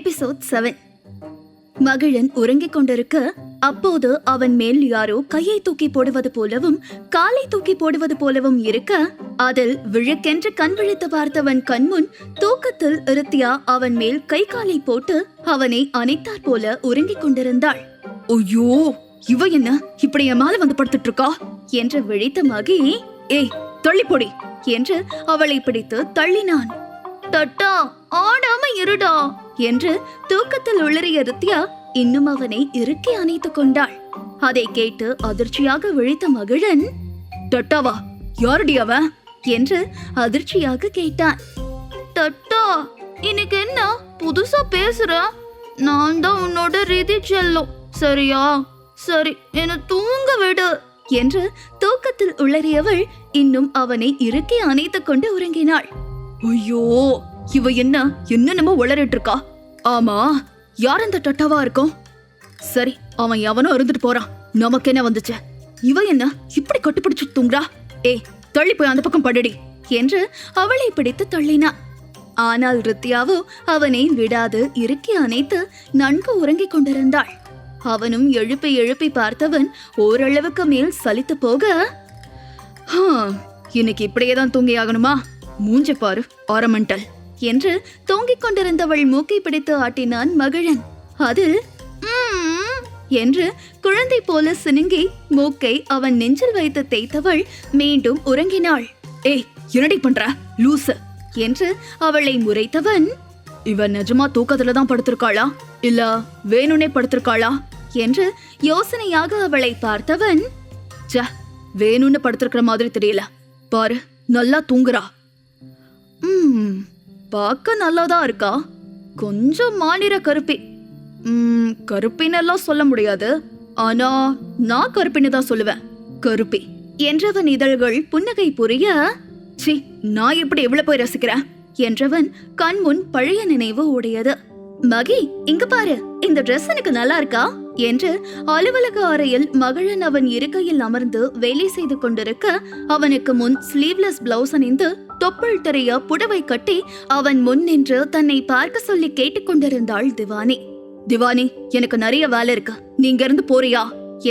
Episode 7. Magizhan உறங்கிக் கொண்டிருக்க அப்போது அவன் மேல் யாரோ கையை தூக்கி போடுவது போலவும் காலை தூக்கி போடுவது போலவும் இருக்க அதில் விழுக்கென்று கண் விழித்து பார்த்தவன் கண்முன் தூக்கத்தில் இருத்தியா அவன் மேல் கை காலை போட்டு அவனை அணைத்தாற் போல உறங்கிக் கொண்டிருந்தாள். ஐயோ, இவ என்ன இப்படி என் மேல வந்து படுத்துட்டு இருக்கா என்று விழித்த மகி, ஏய் தள்ளி போடி என்று அவளை பிடித்து தள்ளினான். தட்டா, ஆடாம இருடா என்று தூக்கத்தில் உளறிய ரித்யா இன்னும் அவனை இறுக்கி அணைத்துக் கொண்டாள். அதை கேட்டு அதிர்ச்சியாக விழித்த மகிழன், தட்டாவா, யாருடி அவன் என்று அதிர்ச்சியாக கேட்டான். தட்டா, இன்னைக்கு என்ன புதுசா பேசுற? நான் தான் உன்னோட ரீதி செல்லும், சரியா? சரி, என்ன தூங்க விடு என்று தூக்கத்தில் உளறியவள் இன்னும் அவனை இறுக்கி அணைத்துக் கொண்டு உறங்கினாள். ஐயோ, இவ என்னென்னமோ உளறிட்டு இருக்கா. ஆமா, யார் அந்த டட்டாவா இருக்கும்? சரி, அவன் எவனோ இருந்துட்டு போறான், நமக்கு என்ன வந்துச்சு? இவ என்ன இப்படி கட்டுப்பிடிச்சு தூங்குறா? ஏய், தள்ளி போய் அந்த பக்கம் படுடி என்று அவளை பிடித்து தள்ளினான். ஆனால் ரித்யாவோ அவனை விடாது இறுக்கி அணைத்து நன்கு உறங்கிக் கொண்டிருந்தாள். அவனும் எழுப்பி எழுப்பி பார்த்தவன் ஓரளவுக்கு மேல் சலித்து போக, இன்னைக்கு இப்படியேதான் தூங்கி ஆகணுமா? மூஞ்ச பாரு, ஆரமெண்டல் என்று தூங்கிக் கொண்டிருந்தவள் மூக்கை பிடித்து ஆட்டினான் மகிழன். அதில் என்று குழந்தை போல சினுங்கி மூக்கை அவன் நெஞ்சில் வைத்து தேய்த்தவள் மீண்டும் உறங்கினாள். ஏய், என்னடி பண்ற லூசு என்று அவளை முறைத்தவன், இவன் நிஜமா தூக்கத்துலதான் படுத்திருக்காளா இல்ல வேணுனே படுத்திருக்காளா என்று யோசனையாக அவளை பார்த்தவன், வேணும்னு படுத்திருக்கிற மாதிரி தெரியல, பாரு நல்லா தூங்குறா. பார்க்க நல்லாதான் இருக்கா, கொஞ்சம் மாநிற கருப்பி. கருப்பினெல்லாம் சொல்ல முடியாது, ஆனா நான் கருப்பின்னு தான் சொல்லுவேன், கருப்பி என்றவன் இதழ்கள் புன்னகை புரிய, சி, நான் எப்படி எவ்வளவு போய் ரசிக்கிறேன் என்றவன் கண் முன் பழைய நினைவு ஓடியது. மகி, இங்க பாரு, இந்த டிரெஸ் எனக்கு நல்லா இருக்கா என்று அலுவலக அறையில் மகிழன் அவன் இருக்கையில் அமர்ந்து வேலை செய்து கொண்டிருக்க அவனுக்கு முன் ஸ்லீவ்லெஸ் பிளவுஸ் அணிந்து தொப்புள் தெரிய புடவை கட்டி அவன் முன் நின்று தன்னை பார்க்க சொல்லி கேட்டுக்கொண்டிருந்தாள் திவானி. திவானி, எனக்கு நிறைய வேலை இருக்கு, நீங்க இருந்து போறியா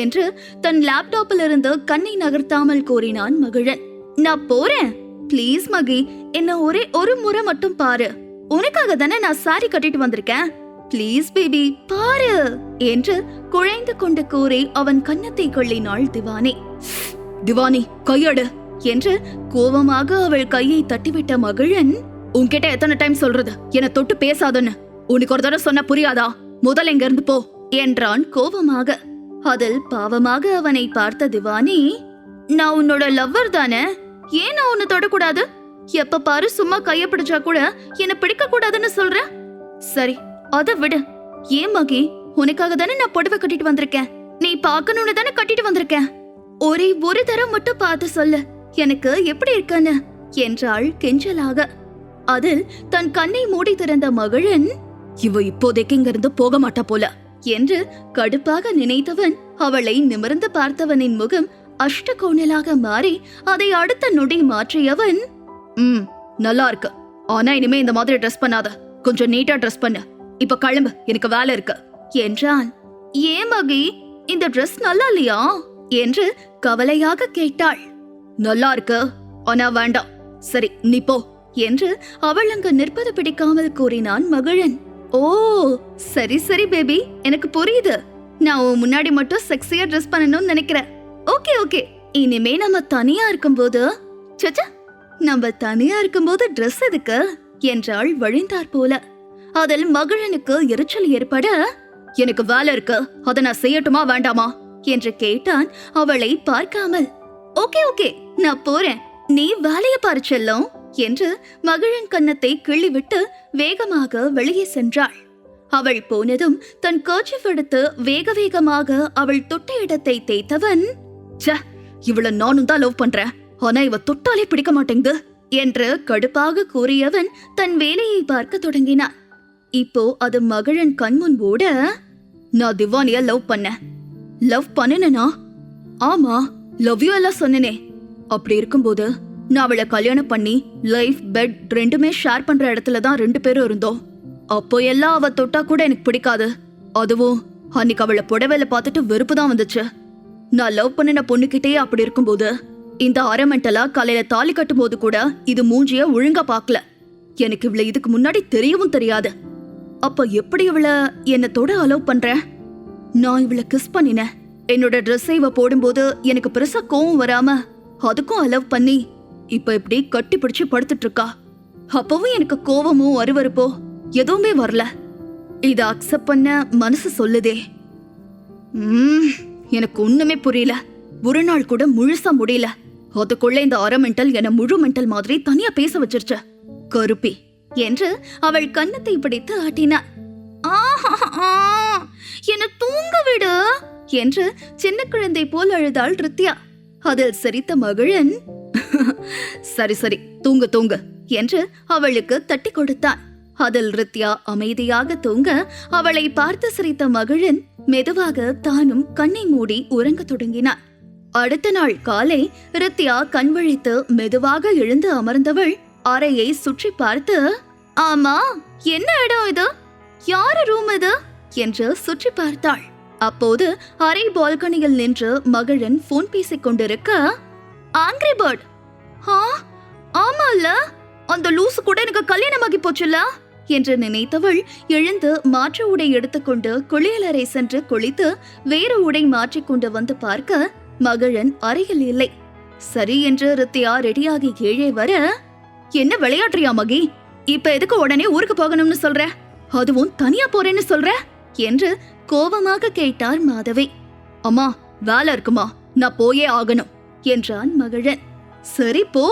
என்று தன் லேப்டாப்பில் இருந்து கண்ணை நகர்த்தாமல் கூறினான் மகிழன். நான் போறேன், பிளீஸ் மகி, என்ன ஒரே ஒரு முறை மட்டும் பாரு, உனக்காக தானே நான் சாரி கட்டிட்டு வந்திருக்கேன், பிளீஸ் பேபி பாரு என்று குழைந்து கொண்டு கூறி அவன் கன்னத்தை கொள்ளினாள் திவானி. திவானி, கையடு என்று கோபமாக அவள் கையை தட்டிவிட்ட மகிழன், உன்கிட்ட எத்தனை டைம் சொல்றது என்ன தொட்டு பேசாதன்னு? உனக்கு ஒரு தடவை சொன்ன புரியாதா? முதல்ல இங்க இருந்து போ என்றான் கோபமாக. அதில் பாவமாக அவனை பார்த்த திவானி, நான் உன்னோட லவ்வர் தானே, ஏன் நான் உன்னை தொடக்கூடாது? எப்ப பாரு சும்மா கைய பிடிச்சா கூட என்ன பிடிக்க கூடாதுன்னு சொல்ற? சரி, அத விடு. ஏன் மகி, உனக்காக தானே நான் புடவை கட்டிட்டு வந்திருக்கேன், நீ பாக்கணும்னு தானே கட்டிட்டு வந்திருக்கேன், ஒரே ஒரு தரம் மட்டும் பார்த்து சொல்லு எனக்கு எப்படி இருக்குன்னு என்றாள் கெஞ்சலாக. அதில் தன் கண்ணை மூடி திறந்த மகிழன், இவ இப்போதைக்கு இங்கிருந்து போக மாட்டா போல என்று கடுப்பாக நினைத்தவன் அவளை நிமிர்ந்து பார்த்தவனின் முகம் அஷ்டகோணலாக மாறி அதை அடுத்த நொடி மாற்றியவன், நல்லா இருக்கு, ஆனா இனிமே இந்த மாதிரி ட்ரெஸ் பண்ணாத, கொஞ்சம் நீட்டா ட்ரெஸ் பண்ணு, இப்ப கிளம்பு, எனக்கு வேலை இருக்கு என்றான். ஏன் மகி, இந்த ட்ரெஸ் நல்லா இல்லையா என்று கவலையாக கேட்டாள். நல்லா இருக்கு, ஆனா வேண்டாம், சரி நீ போ என்று அவள் அங்கு நிற்பது பிடிக்காமல் கூறினான் மகிழன். ஓ, சரி சரி பேபி, எனக்கு புரியுது, நான் உன் முன்னாடி மட்டும் செக்ஸியா ட்ரெஸ் பண்ணணும்னு நினைக்கிறேன். ஓகே ஓகே, இனிமே நம்ம தனியா இருக்கும்போது, சச்சா, நம்ம தனியா இருக்கும்போது ட்ரெஸ் எதுக்கு என்றாள் வழிந்தார் போல. அதில் மகிழனுக்கு எரிச்சல் ஏற்பட, எனக்கு வேலை இருக்கு, அதை நான் செய்யட்டுமா வேண்டாமா என்று கேட்டான் அவளை பார்க்காமல். ஓகே ஓகே, நான் போறேன், நீ வேலைய பாரு செல்லும் என்று மகிழன் கன்னத்தை கிள்ளிவிட்டு வேகமாக வெளியே சென்றாள். அவள் போனதும் தன் கர்ச்சீஃப் எடுத்து வேக வேகமாக அவள் தொட்ட இடத்தை தேய்த்தவன், இவள நானும் தான் லவ் பண்றேன், ஆனா இவ தொட்டாலே பிடிக்க மாட்டேங்குது என்று கடுப்பாக கூறியவன் தன் வேலையை பார்க்க தொடங்கினான். இப்போ அது மகிழன் கண்முன் ஓட, நான் திவானிய லவ் பண்ணனா? ஆமா, லவ் யூ எல்லாம் சொன்னனே. அப்படி இருக்கும்போது நான் அவளை கல்யாணம் பண்ணி லைஃப் பெட் ரெண்டுமே ஷேர் பண்ற இடத்துல தான் 2 பேரும் இருந்தோம். அப்போ எல்லாம் அவ தொட்டா கூட எனக்கு பிடிக்காது. அதுவும் அன்னைக்கு அவளை புடவையில பார்த்துட்டு வெறுப்பு தான் வந்துச்சு. நான் லவ் பண்ணின பொண்ணுகிட்டயே அப்படி இருக்கும்போது இந்த அரமெண்டலா காலையில தாலி கட்டும் போது கூட இது மூஞ்சிய ஒழுங்கா பாக்கல. எனக்கு இவளை இதுக்கு முன்னாடி தெரியவும் தெரியாது. அப்ப எப்படி இவளை என்ன தொட அலோவ் பண்ற? நான் இவளை கிஸ் பண்ணினேன். என்னோட ட்ரெஸ்ஸை இவ போடும்போது எனக்கு பெருசா கோவம் வராம அதுக்கும் அலோவ் பண்ணி இப்ப இப்படி கட்டி பிடிச்சு படுத்துட்டு இருக்கா. அப்பவும் எனக்கு கோவமோ அருவருப்போ எதுவுமே வரல. இத அக்செப்ட் பண்ண மனசு சொல்லுதே. எனக்கு ஒண்ணுமே புரியல. ஒரு நாள் கூட முழுசா முடியல. அதுக்குள்ள இந்த அரை மென்டல் என முழு மென்டல் மாதிரி தனியா பேச வச்சிருச்ச கருப்பி என்று அவள் கன்னத்தை பிடித்து ஆட்டினாள். என்ன தூங்க விடு என்று சின்ன குழந்தை போல் அழுதாள் ரித்யா. அதில் சிரித்த மகிழன், சரி சரி தூங்க தூங்க என்று அவளுக்கு தட்டி கொடுத்தான். அதில் ரித்யா அமைதியாக தூங்க அவளை பார்த்து சிரித்த மகிழன் மெதுவாக தானும் கண்ணை மூடி உறங்க தொடங்கினாள். அடுத்த நாள் காலை ரித்யா கண் விழித்து மெதுவாக எழுந்து அமர்ந்தவள் அறையை சுற்றி பார்த்து, ஆமா என்ன இடம் இது, யாரு ரூம் இது என்று சுற்றி பார்த்தாள். அப்போது அறை பால்கனியில் நின்று மகிழன் போன் பேசிக் கொண்டிருக்க, ஆங்கிரி பேர்ட். ஆமால, அந்த லூசு கூட எனக்கு கல்யாணமாகி போச்சுல என்று நினைத்தவள் எழுந்து மாற்று உடை எடுத்துக்கொண்டு குளியலறை சென்று குளித்து வேறு உடை மாற்றிக்கொண்டு வந்து பார்க்க மகிழன் அறையில் இல்லை. சரி என்று ரித்யா ரெடியாகி கீழே வர, என்ன விளையாடுறியா மகி? இப்ப எதுக்கு உடனே ஊருக்கு போகணும்னு சொல்ற? அதுவும் தனியா போறேன்னு சொல்ற என்று கோபமாக கேட்டார் மாதவி. அம்மா வேலை இருக்குமா, நான் போயே ஆகணும் என்றான் மகிழன். சரி போ,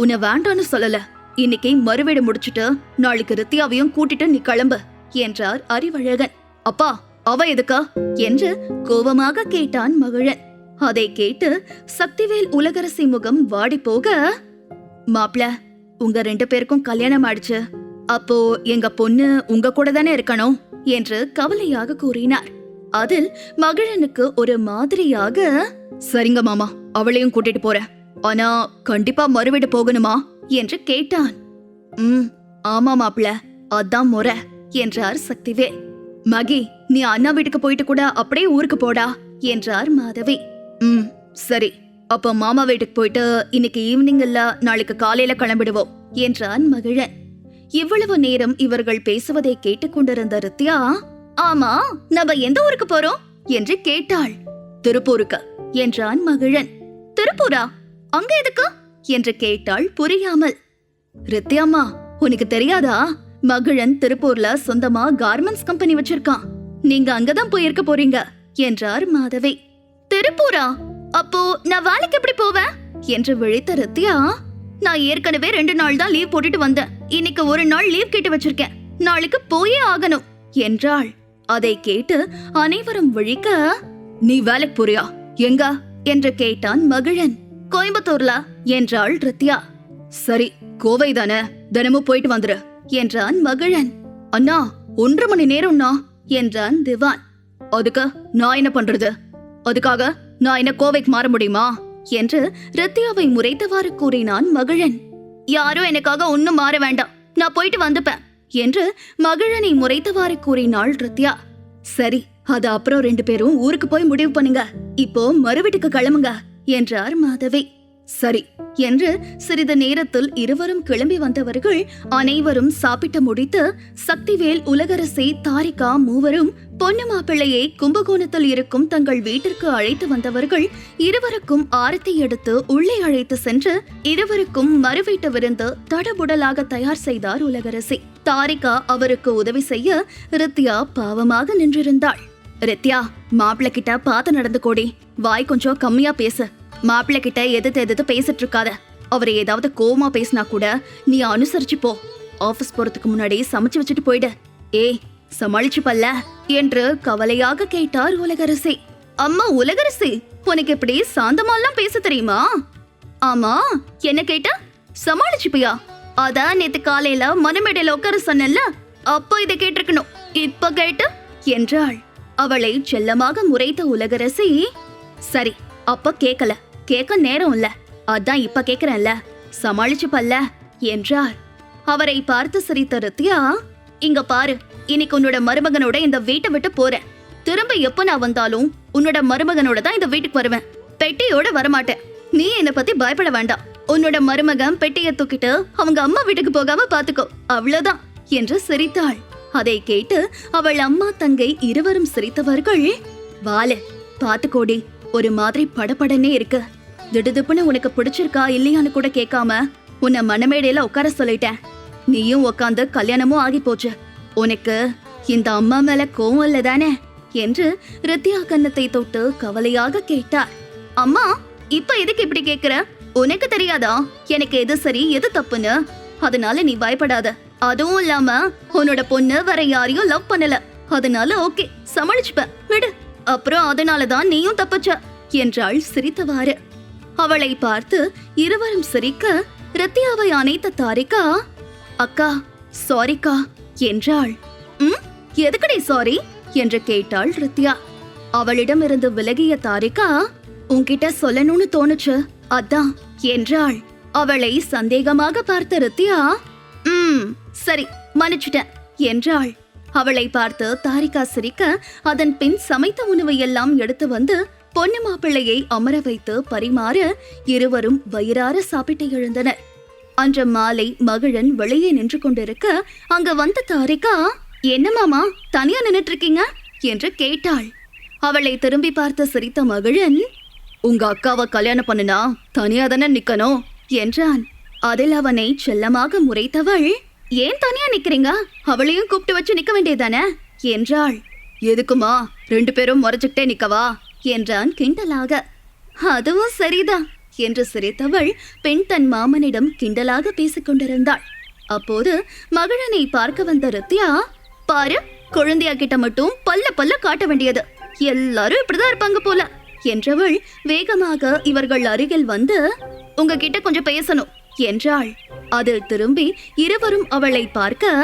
உன்னை வேண்டான்னு சொல்லல. இன்னைக்கு மறுவீடு முடிச்சுட்டு நாளைக்கு ரித்யாவையும் கூட்டிட்டு நீ கிளம்பு என்றார் அறிவழகன். அப்பா அவ எதுக்கா என்று கோபமாக கேட்டான் மகிழன். அதை கேட்டு சக்திவேல் உலகரசி முகம் வாடி போக, மாப்ள உங்க 2 பேருக்கும் கல்யாணம் ஆயிடுச்சு, அப்போ எங்க பொண்ணு உங்க கூட தானே இருக்கணும் என்று கவலையாக கூறினார். அதில் மகிழனுக்கு ஒரு மாதிரியாக, சரிங்க மாமா அவளையும் கூட்டிட்டு போறேன், ஆனா கண்டிப்பா மறுவீடு போகணுமா என்று கேட்டான். ஆமா மாப்ள அதான் முறை என்றார் சக்திவேல். மகி நீ அண்ணா வீட்டுக்கு போயிட்டு கூட அப்படியே ஊருக்கு போடா என்றார் மாதவி. சரி, அப்ப மாமா வீட்டுக்கு போயிட்டு இன்னைக்கு ஈவினிங் இல்ல நாளைக்கு காலையில கிளம்பிடுவோம் என்றான் மகிழன். இவ்வளவு நேரம் இவர்கள் பேசுவதை கேட்டுக்கொண்டிருந்த ரித்யா, ஆமா நம்ம எந்த ஊருக்கு போறோம் என்று கேட்டாள். திருப்பூருக்கு என்றான் மகிழன். திருப்பூரா? அங்க எதுக்கு என்று கேட்டாள் புரியாமல். ரித்யாமா உனக்கு தெரியாதா, மகிழன் திருப்பூர்ல சொந்தமா கார்மெண்ட்ஸ் கம்பெனி வச்சிருக்கான், நீங்க அங்கதான் போயிருக்க போறீங்க என்றார் மாதவி. திருப்பூரா? அப்போ நான் வேலைக்கு எப்படி போவேன் என்று விழித்த ரித்யா, நான் ஏற்கனவே 2 நாள் தான் லீவ் போட்டுட்டு வந்தேன், இன்னைக்கு 1 நாள் லீவ் கேட்டு வச்சிருக்கேன், நாளைக்கு போயே ஆகணும் என்றாள். அதை கேட்டு அனைவரும் விழிக்க, நீ வேலைக்கு போறியா, எங்க என்று கேட்டான் மகிழன். கோயம்புத்தூர்ல என்றாள் ரித்யா. சரி கோவை தானே, தினமும் போயிட்டு வந்துரு என்றான் மகிழன். அண்ணா 1.5 மணி நேரம்னா என்றான் திவான். அதுக்கு நான் என்ன பண்றது, அதுக்காக நான் என்ன கோவைக்கு மாற முடியுமா என்று ரித்யாவை முறைத்தவாறு கூறினான் மகிழன். யாரும் எனக்காக ஒன்னும் மாற வேண்டாம், நான் போயிட்டு வந்துப்பேன் என்று மகிழனை முறைத்தவாறு கூறினாள் ரித்யா. சரி அது அப்புறம் 2 பேரும் ஊருக்கு போய் முடிவு பண்ணுங்க, இப்போ மறுவீட்டுக்கு கிளம்புங்க என்றார் மாதவி. சரி என்று சிறிது நேரத்தில் இருவரும் கிளம்பி வந்தவர்கள் அனைவரும் சாப்பிட்டு முடித்து சக்திவேல், உலகரசி, தாரிகா மூவரும் பொண்ணு மாப்பிள்ளையை கும்பகோணத்தில் இருக்கும் தங்கள் வீட்டிற்கு அழைத்து வந்தவர்கள் இருவருக்கும் ஆரத்தி எடுத்து உள்ளே அழைத்து சென்று இருவருக்கும் மறுவீட்டு விருந்து தடபுடலாக தயார் செய்தார் உலகரசி. தாரிகா அவருக்கு உதவி செய்ய ரித்யா பாவமாக நின்றிருந்தாள். ரித்யா மாப்பிள்ளை கிட்ட பார்த்து நடந்து கோடி, வாய் கொஞ்சம் கம்மியா பேசு, மாப்பிள்ளை கிட்ட எதிர்த்து பேசிட்டு இருக்காத, அவரை ஏதாவது கோவமா பேசினா கூட நீ அனுசரிச்சு போ, ஆபீஸ் போறதுக்கு முன்னாடி சமைச்சு வச்சுட்டு போயிடு, சமாளிச்சு பல்ல என்று கவலையாக கேட்டார் உலகரசி. அம்மா உலகரசி உனக்கு எப்படி சாந்தமாலாம் பேச தெரியுமா? ஆமா என்ன கேட்ட, சமாளிச்சுப்பியா? அதான் நேத்து காலையில மனமேடையில உட்கார சொன்னல, அப்போ இதை கேட்டிருக்கணும், இப்ப கேட்டு என்றாள். அவளை செல்லமாக முறைத்த உலகரசி, சரி அப்ப கேட்கல, கேட்க நேரம் இல்ல, அதான் இப்ப கேக்குறேன்ல, சமாளிச்சு பல்ல என்றார். அவரை பார்த்து சிரித்த ரித்யா, இங்க பாரு, இன்னைக்கு உன்னோட மருமகனோட இந்த வீட்டை விட்டு போறேன். திரும்ப எப்ப நான் வந்தாலும் உன்னோட மருமகனோட தான் இந்த வீட்டுக்கு வருவேன். பெட்டியோட வரமாட்டேன். நீ என்ன பத்தி பயப்பட வேண்டாம். உன்னோட மருமகன் பெட்டியை தூக்கிட்டு அவங்க அம்மா வீட்டுக்கு போகாம பாத்துக்கோ, அவ்வளவுதான் என்று சிரித்தாள். அதை கேட்டு அவள் அம்மா தங்கை இருவரும் சிரித்தவர்கள், வால பாத்துக்கோடி, ஒரு மாதிரி படபடனே இருக்கு. திடுதுப்புன்னு உனக்கு பிடிச்சிருக்கா இல்லையான்னு கூட கேட்காம உன்னை மணமேடையில உட்கார சொல்லிட்டேன். நீயும் உக்காந்து கல்யாணமும் ஆகி போச்சு. உனக்கு இந்த அம்மா மேல கோவம் இல்லதானே என்று ரித்தியா கன்னத்தை தொட்டு கவலையாக கேட்டார். அம்மா, இப்ப எதுக்கு இப்படி கேக்குற? உனக்கு தெரியாதா எனக்கு எது சரி எது தப்புன்னு? அதனால நீ பயப்படாத. அதுவும் இல்லாம உன்னோட பொண்ணு வேற யாரையும் லவ் பண்ணல. அதனால ஓகே, சமாளிச்சுப்ப விடு. அப்புறம் அதனாலதான் நீயும் தப்பிச்ச என்றாள் சிரித்தவாறு. அவளை பார்த்து இருவரும் சிரிக்க ரித்தியாவை அணைத்த தாரிகா, அக்கா சாரிக்கா என்றாள். எதுக்குடி சாரி என்று கேட்டாள் ரித்தியா. அவளிடம் இருந்து விலகிய தாரிகா, உன்கிட்ட சொல்லணும்னு தோணுச்சு அதான் என்றாள். அவளை சந்தேகமாக பார்த்த ரித்தியா, சரி மன்னிச்சுட்டேன் என்றாள். அவளை பார்த்து தாரிகா சிரிக்க அதன் பின் சமைத்த உணவை எல்லாம் எடுத்து வந்து பொண்ணு மாப்பிள்ளையை அமர வைத்து பரிமாற இருவரும் வயிறார சாப்பிட்டு எழுந்தனர். அன்று மாலை மகிழன் வெளியே நின்று கொண்டிருக்க அங்க வந்த தாரிகா, என்ன மாமா தனியா நின்னுட்டு இருக்கீங்க என்று கேட்டாள். அவளை திரும்பி பார்த்து சிரித்த மகிழன், உங்க அக்காவை கல்யாணம் பண்ணுனா தனியா தானே நிக்கணும் என்றான். அதில் அவனை செல்லமாக முறைத்தவள், ஏன் தனியா நிக்கிறீங்க? அவளையும் கூப்பிட்டு வச்சு நிக்க வேண்டியதானே என்றாள். எதுக்குமா 2 பேரும் முறைச்சுக்கிட்டே நிக்கவா என்றான் கிண்டலாக. அதுவும் சரிதான் என்று சிரித்தவள் பெண் தன் மாமனிடம் கிண்டலாக பேசிக் கொண்டிருந்தாள். அப்போது மகிழனை பார்க்க வந்த ரித்தியா, பாரு குழந்தையா கிட்ட மட்டும் பல்ல பல்ல காட்ட வேண்டியது, எல்லாரும் இப்படிதான் இருப்பாங்க போல என்றவள் வேகமாக இவர்கள் அருகில் வந்து, உங்ககிட்ட கொஞ்சம் பேசணும் என்றாள். அதில் திரும்பி இருவரும் அவளை பார்க்க,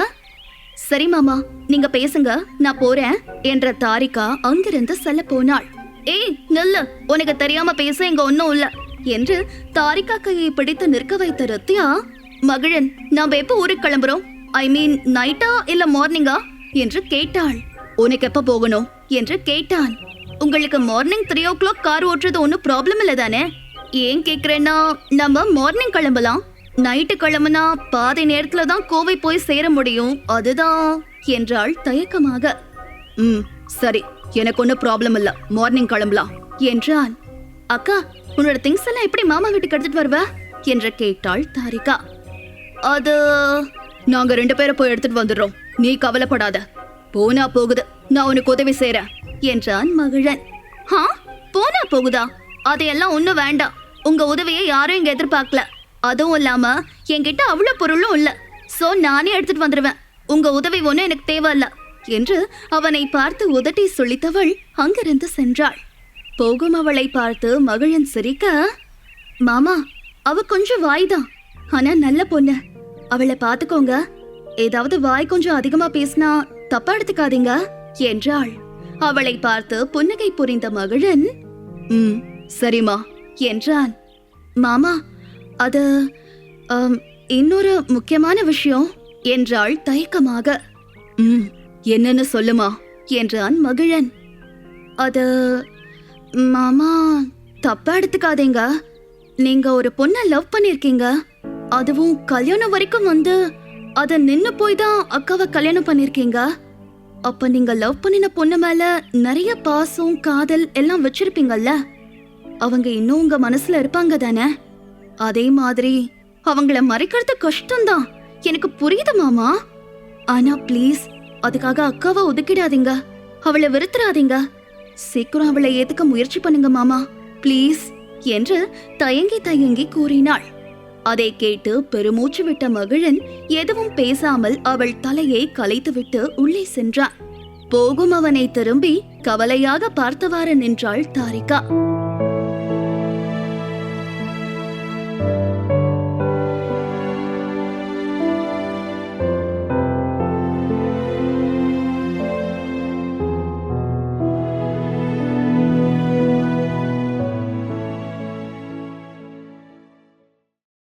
சரி மாமா நீங்க பேசுங்க, நான் போறேன் என்ற தாரிகா அங்கிருந்து செல்ல போனாள். ஏய் நில்லு, உனக்கு தெரியாம பேச இங்க ஒன்னும் இல்ல என்று தாரிகா கையை பிடித்து நிற்க வைத்த ரித்தியா, மகிழன் நாம எப்ப ஊருக்கு கிளம்புறோம்? ஐ மீன் நைட்டா இல்ல மார்னிங்கா என்று கேட்டாள். உனக்கு எப்ப போகணும் என்று கேட்டான். உங்களுக்கு மார்னிங் 3 o'clock கார் ஓட்டுறது ஒன்னும் ப்ராப்ளம் இல்ல தானே? ஏன் கேக்குறேன்னா நம்ம மார்னிங் கிளம்பலாம், நைட்டு கிளம்புனா பாதி நேரத்துல தான் கோவை போய் சேர முடியும், அதுதான் என்றாள் தயக்கமாக. சரி எனக்கு ஒன்னும் ப்ராப்ளம் இல்ல, மார்னிங் கிளம்பலாம் என்றான். அக்கா உன்னோட திங்ஸ் எல்லாம் எப்படி மாமா வீட்டுக்கு எடுத்துட்டு வருவ என்று கேட்டாள் தாரிகா. அது நாங்க 2 பேரும் போய் எடுத்துட்டு வந்துடுறோம், நீ கவலைப்படாத. போனா போகுது, நான் உனக்கு உதவி செய்றேன் என்றான் மகிழன். போனா போகுதா? அதையெல்லாம் ஒன்னும் வேண்டாம், உங்க உதவியை யாரும் இங்க எதிர்பார்க்கல. அதுவும் இல்லாம என்கிட்ட அவ்வளவு பொருளும் இல்ல, சோ நானே எடுத்துட்டு வந்துடுவேன். உங்க உதவி ஒன்னும் எனக்கு தேவையில்ல என்று அவனை பார்த்து உதட்டி சொல்லித்தவள் அங்கிருந்து சென்றாள். போகும் அவளை பார்த்து மகிழன் சிரிக்க, மாமா அவ கொஞ்சம் வாய்தான், ஆனா நல்ல பொண்ணு, அவளை பாத்துக்கோங்க. ஏதாவது வாய் கொஞ்சம் அதிகமா பேசினா தப்பா எடுத்துக்காதீங்க என்றாள். அவளை பார்த்து புன்னகை புரிந்த மகிழன், சரிமா என்றான். மாமா அது இன்னொரு முக்கியமான விஷயம் என்றாள் தயக்கமாக. என்னன்னு சொல்லுமா என்றான் மகிழன். அது மாமா தப்பா எடுத்துக்காதீங்க, நீங்க ஒரு பொண்ணை லவ் பண்ணிருக்கீங்க, அதுவும் கல்யாணம் வரைக்கும் வந்து அத நின்னு போய் தான் அக்காவை கல்யாணம் பண்ணிருக்கீங்க. அப்ப நீங்க லவ் பண்ணின பொண்ணு மேல நிறைய பாசம் காதல் எல்லாம் வச்சிருப்பீங்கல்ல, அவங்க இன்னும் உங்க மனசுல இருப்பாங்க தானே? அதே மாதிரி அவங்கள மறைக்கிறது கஷ்டம்தான், எனக்கு புரியுது மாமா. ஆனா ப்ளீஸ் அதுக்காக அக்காவை ஒதுக்கிடாதீங்க, அவளை வெறுத்துறாதீங்க. சீக்கிரம் அவளை ஏத்துக்க முயற்சி பண்ணுங்க மாமா ப்ளீஸ் என்று தயங்கி தயங்கி கூறினாள். அதை கேட்டு பெருமூச்சு விட்ட மகிழன் எதுவும் பேசாமல் அவள் தலையை கலைத்துவிட்டு உள்ளே சென்றான். போகும் அவனை திரும்பி கவலையாக பார்த்தவாறு நின்றாள் தாரிகா.